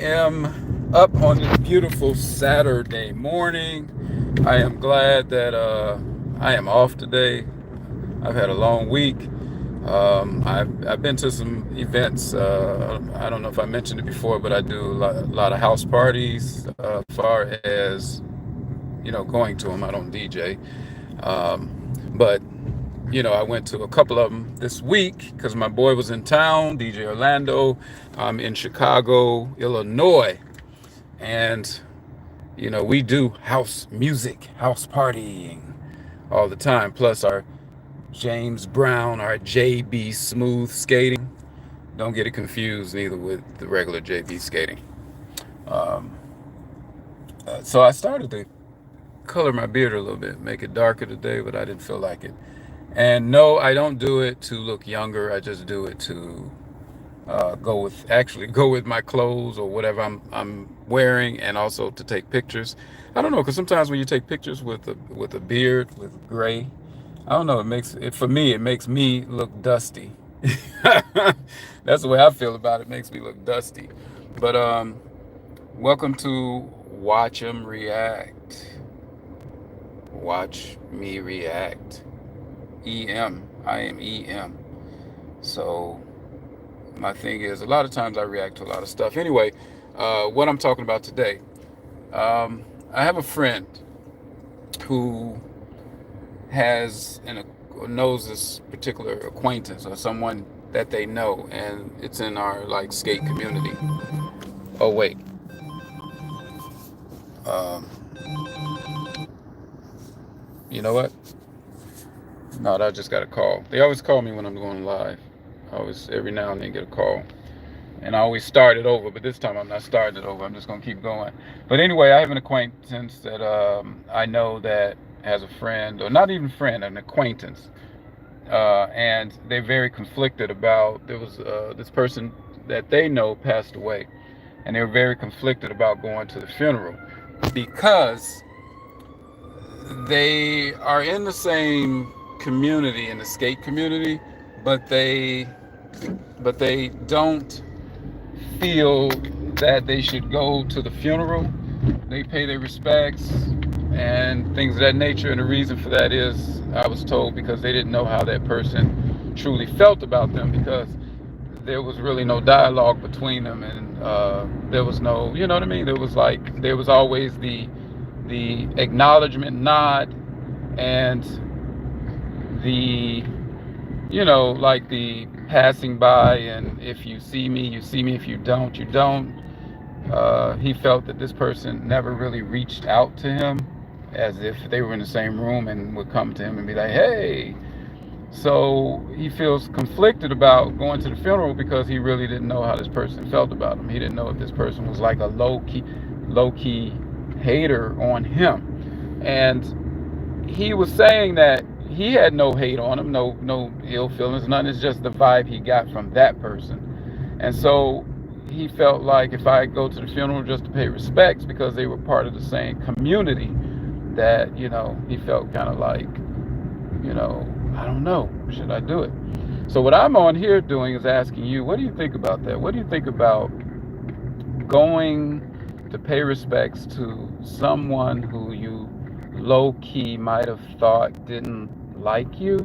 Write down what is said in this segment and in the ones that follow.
Am up on this beautiful Saturday morning. I am glad that I am off today. I've had a long week. I've been to some events. I don't know if I mentioned it before, but I do a lot of house parties. Far as going to them, I don't DJ. But I went to a couple of them this week because my boy was in town, DJ Orlando. I'm in Chicago, Illinois, and we do house music, house partying all the time. Plus our James Brown, our JB Smooth skating. Don't get it confused neither with the regular JB skating. Um, so I started to color my beard a little bit, make it darker today, but I didn't feel like it. And no, I don't do it to look younger. I just do it to go with my clothes or whatever I'm wearing, and also to take pictures. I don't know, because sometimes when you take pictures with a beard with gray, I don't know, it makes it for me. It makes me look dusty. That's the way I feel about it. It makes me look dusty. But welcome to Watch 'em React. Watch me react. EM. I am EM. So my thing is, a lot of times I react to a lot of stuff. Anyway, what I'm talking about today, I have a friend who knows this particular acquaintance or someone that they know, and it's in our like skate community. Oh wait, um, you know what? No, I just got a call. They always call me when I'm going live. I always every now and then get a call. And I always start it over, but this time I'm not starting it over. I'm just gonna keep going. But anyway, I have an acquaintance that I know that has a friend, or not even friend, an acquaintance, and they're very conflicted about. There was this person that they know passed away, and they were very conflicted about going to the funeral because they are in the same community, in the skate community, but they don't feel that they should go to the funeral. They pay their respects and things of that nature. And the reason for that is, I was told, because they didn't know how that person truly felt about them, because there was really no dialogue between them, and there was no, you know what I mean? There was always the acknowledgement nod, and the like the passing by, and if you see me, you see me. If you don't, you don't. He felt that this person never really reached out to him, as if they were in the same room and would come to him and be like, hey. So he feels conflicted about going to the funeral because he really didn't know how this person felt about him. He didn't know if this person was like a low key hater on him. And he was saying that he had no hate on him, no ill feelings, none. It's just the vibe he got from that person. And so he felt like, if I go to the funeral just to pay respects because they were part of the same community, that he felt kind of like, I don't know, should I do it? So what I'm on here doing is asking you, what do you think about that? What do you think about going to pay respects to someone who you low key might have thought didn't like you?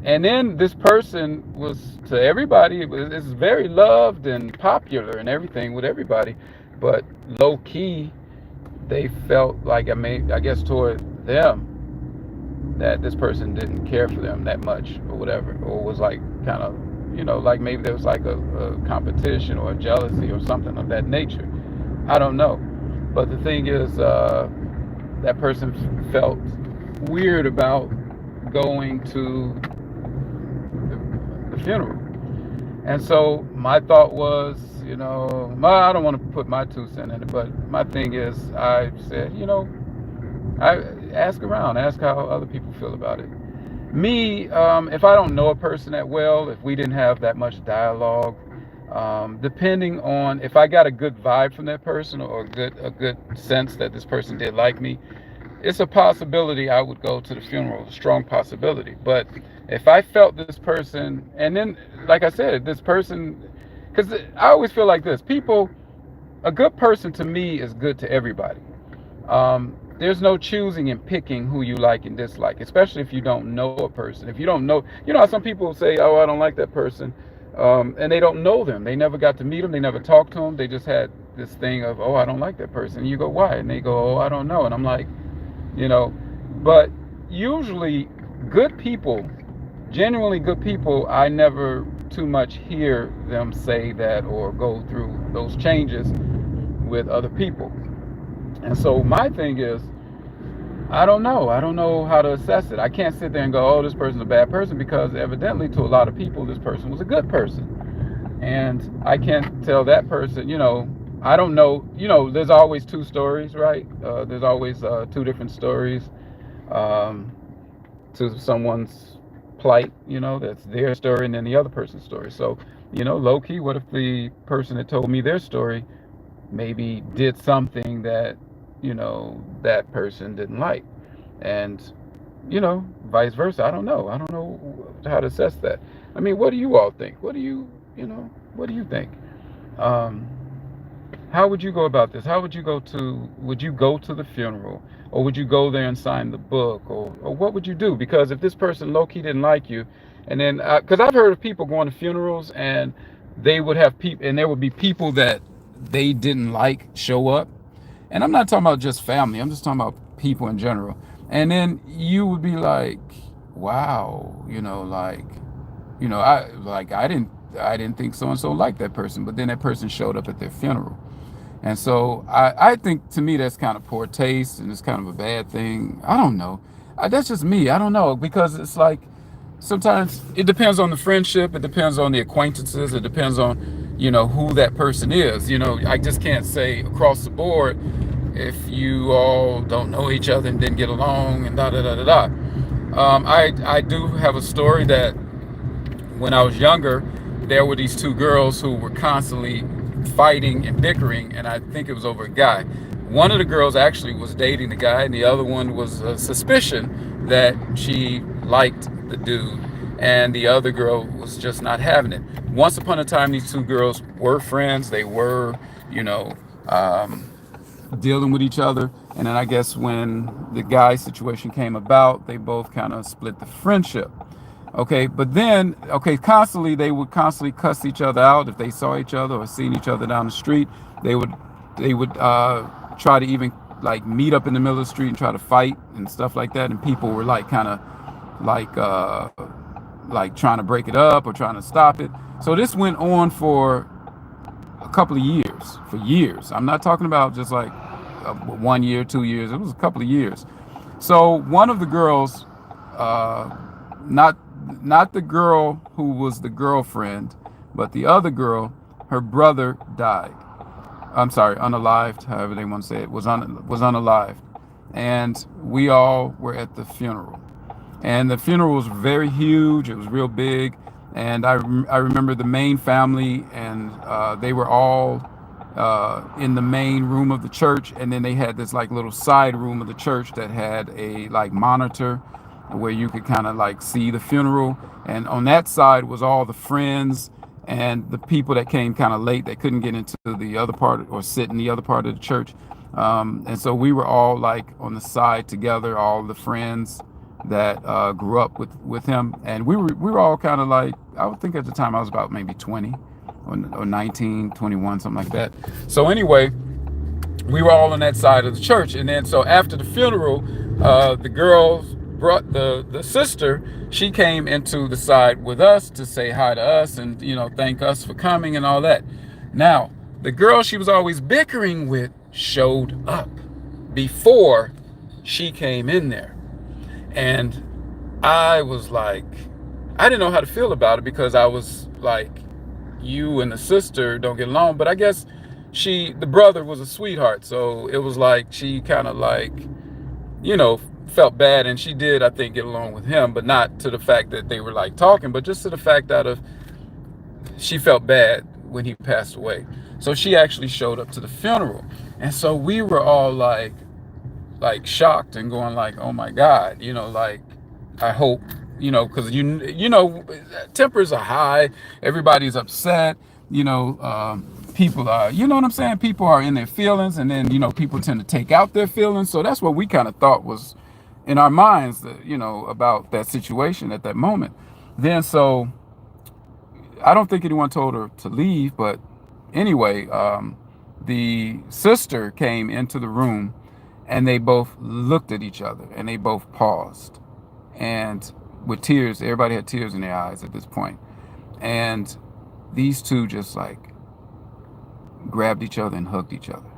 And then this person was, to everybody, it's very loved and popular and everything with everybody, but low key they felt like, I guess toward them, that this person didn't care for them that much or whatever, or was like kind of, like maybe there was like a competition or a jealousy or something of that nature. I don't know. But the thing is, that person felt weird about going to the funeral. And so my thought was, I don't want to put my 2 cents in it, but my thing is, I said, I ask around, ask how other people feel about it. Me, if I don't know a person that well, if we didn't have that much dialogue, depending on if I got a good vibe from that person, or a good sense that this person did like me, it's a possibility I would go to the funeral, a strong possibility. But if I felt this person, and then, like I said, this person, because I always feel like this, people a good person to me is good to everybody. There's no choosing and picking who you like and dislike, especially if you don't know a person. If you don't know, you know how some people say, "Oh, I don't like that person," and they don't know them. They never got to meet them. They never talked to them. They just had this thing of, "Oh, I don't like that person." And you go, "Why?" And they go, "Oh, I don't know." And I'm like, you know, but usually good people, genuinely good people, I never too much hear them say that or go through those changes with other people. And so my thing is, I don't know. I don't know how to assess it. I can't sit there and go, oh, this person's a bad person, because evidently to a lot of people, this person was a good person. And I can't tell that person, I don't know. There's always two stories, right? There's always two different stories um, to someone's plight, that's their story and then the other person's story. So, low key, what if the person that told me their story maybe did something that that person didn't like, and vice versa. I don't know how to assess that. I mean, what do you all think? What do you think? um how would you go about this? Would you go to the funeral, or would you go there and sign the book, or what would you do? Because if this person low-key didn't like you, and then because I've heard of people going to funerals, and they would have people, and there would be people that they didn't like show up, and I'm not talking about just family, I'm just talking about people in general, and then you would be like, wow, I didn't think so and so liked that person, but then that person showed up at their funeral. And so I think, to me, that's kind of poor taste, and it's kind of a bad thing. I don't know. That's just me. I don't know, because it's like sometimes it depends on the friendship, it depends on the acquaintances, it depends on who that person is. I just can't say across the board, if you all don't know each other and didn't get along and da da da da da. I do have a story that when I was younger, there were these two girls who were constantly fighting and bickering, and I think it was over a guy. One of the girls actually was dating the guy, and the other one was a suspicion that she liked the dude, and the other girl was just not having it. Once upon a time, these two girls were friends. They were, you know, um, dealing with each other. And then I guess when the guy situation came about, they both kind of split the friendship. Okay, but then, okay, they would constantly cuss each other out if they saw each other or seen each other down the street. They would try to even like meet up in the middle of the street and try to fight and stuff like that. And people were like kind of like trying to break it up or trying to stop it. So this went on for a couple of years, for years. I'm not talking about just like 1 year, 2 years. It was a couple of years. So one of the girls, not not the girl who was the girlfriend, but the other girl, her brother died. I'm sorry, unalived, however they want to say it, was unalived, and we all were at the funeral. And the funeral was very huge. It was real big, and I remember the main family, and they were all in the main room of the church, and then they had this like little side room of the church that had a like monitor where you could kind of like see the funeral. And on that side was all the friends and the people that came kind of late that couldn't get into the other part or sit in the other part of the church. And so we were all like on the side together, all the friends that grew up with him, and we were all kind of like, I would think at the time I was about maybe 20 or 19, 21, something like that. So anyway, we were all on that side of the church. And then so after the funeral, the girls brought the sister. She came into the side with us to say hi to us and thank us for coming and all that. Now the girl she was always bickering with showed up before she came in there, and I was like, I didn't know how to feel about it, because I was like, you and the sister don't get along. But I guess the brother was a sweetheart, so it was like she kind of like felt bad, and she did, I think, get along with him, but not to the fact that they were like talking, but just to the fact that she felt bad when he passed away. So she actually showed up to the funeral, and so we were all like shocked and going like, oh my God, like, I hope, because tempers are high, everybody's upset, people are, you know what I'm saying? People are in their feelings, and then, people tend to take out their feelings. So that's what we kind of thought was in our minds, about that situation at that moment. Then, so I don't think anyone told her to leave, but anyway, the sister came into the room, and they both looked at each other, and they both paused, and with tears, everybody had tears in their eyes at this point. And these two just like grabbed each other and hugged each other.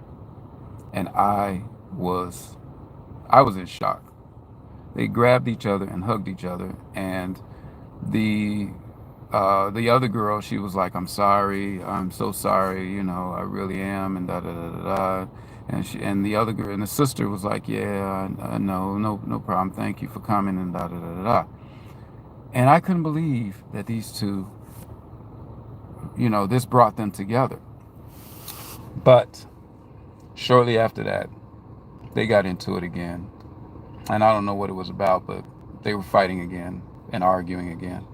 And I was in shock. They grabbed each other and hugged each other, and the the other girl, she was like, "I'm sorry, I'm so sorry, I really am," and da da da da da. And the other girl and the sister was like, "Yeah, no problem. Thank you for coming," and da da da da da. And I couldn't believe that these two, this brought them together. But shortly after that, they got into it again. And I don't know what it was about, but they were fighting again and arguing again.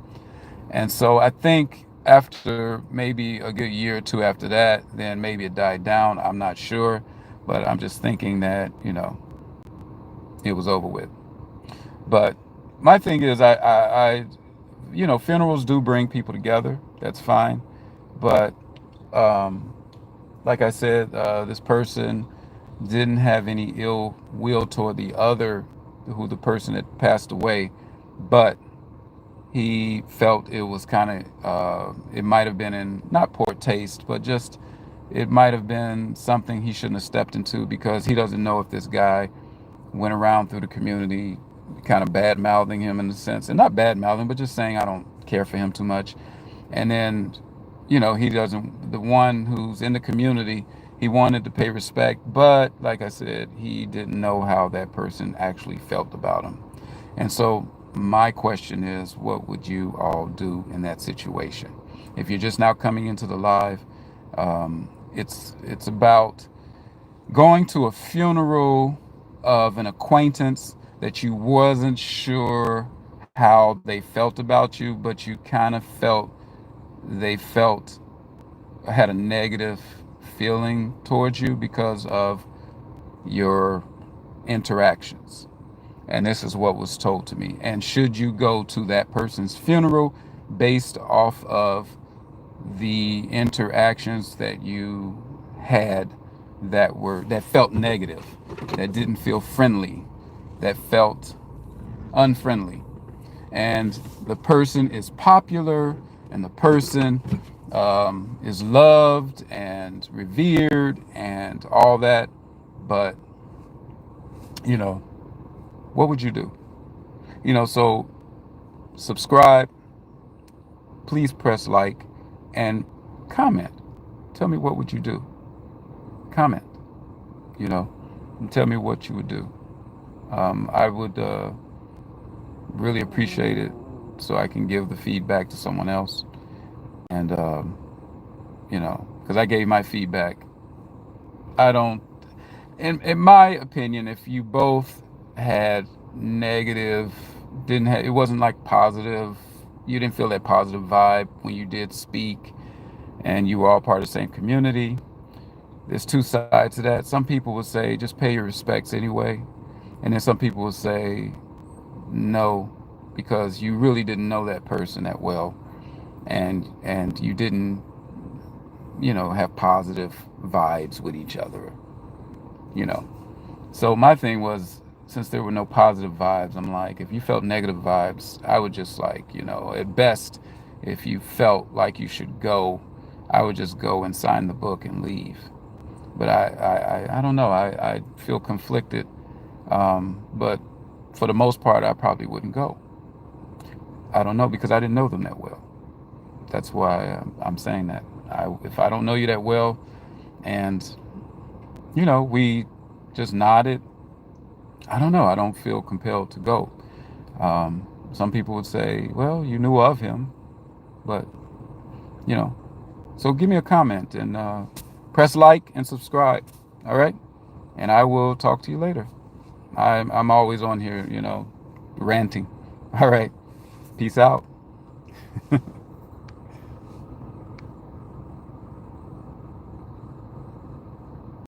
And so I think after maybe a good year or two after that, then maybe it died down. I'm not sure. But I'm just thinking that, it was over with. But my thing is, funerals do bring people together. That's fine. But um, like I said, this person didn't have any ill will toward the person that passed away, but he felt it was kind of, it might have been in not poor taste, but just it might have been something he shouldn't have stepped into, because he doesn't know if this guy went around through the community kind of bad mouthing him in a sense, and not bad mouthing, but just saying I don't care for him too much. And then, he doesn't, the one who's in the community, he wanted to pay respect, but like I said, he didn't know how that person actually felt about him. And so my question is, what would you all do in that situation? If you're just now coming into the live, it's about going to a funeral of an acquaintance that you wasn't sure how they felt about you, but you kind of felt they felt had a negative feeling towards you because of your interactions. And this is what was told to me. And should you go to that person's funeral based off of the interactions that you had that felt negative, that didn't feel friendly, that felt unfriendly, and the person is popular, and the person is loved and revered and all that, but what would you do? So subscribe, please press like, and comment. Tell me, what would you do? Comment, and tell me what you would do. I would really appreciate it, so I can give the feedback to someone else. And, because I gave my feedback. I don't, in my opinion, if you both had negative, it wasn't like positive, you didn't feel that positive vibe when you did speak, and you were all part of the same community. There's two sides to that. Some people would say just pay your respects anyway, and then some people would say no, because you really didn't know that person that well, and you didn't have positive vibes with each other. So my thing was, since there were no positive vibes, I'm like, if you felt negative vibes, I would just like, at best, if you felt like you should go, I would just go and sign the book and leave. But I don't know. I feel conflicted. But for the most part, I probably wouldn't go. I don't know, because I didn't know them that well. That's why I'm saying that. If I don't know you that well, and we just nodded, I don't know. I don't feel compelled to go. Some people would say, well, you knew of him, but so give me a comment, and press like and subscribe. All right, and I will talk to you later. I'm always on here, ranting. All right, peace out.